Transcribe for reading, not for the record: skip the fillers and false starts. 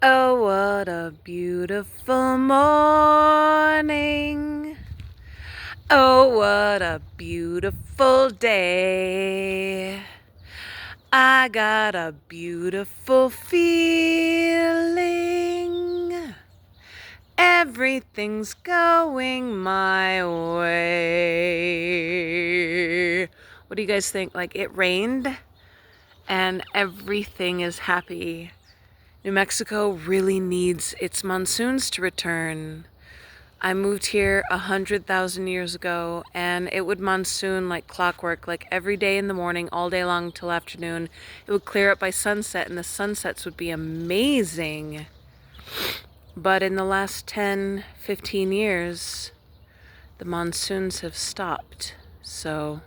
Oh, what a beautiful morning. Oh, what a beautiful day. I got a beautiful feeling. Everything's going my way. What do you guys think? Like, it rained and everything is happy. New Mexico really needs its monsoons to return. I moved here 100,000 years ago, and it would monsoon like clockwork, like every day in the morning, all day long till afternoon. It would clear up by sunset, and the sunsets would be amazing. But in the last 10, 15 years, the monsoons have stopped. So,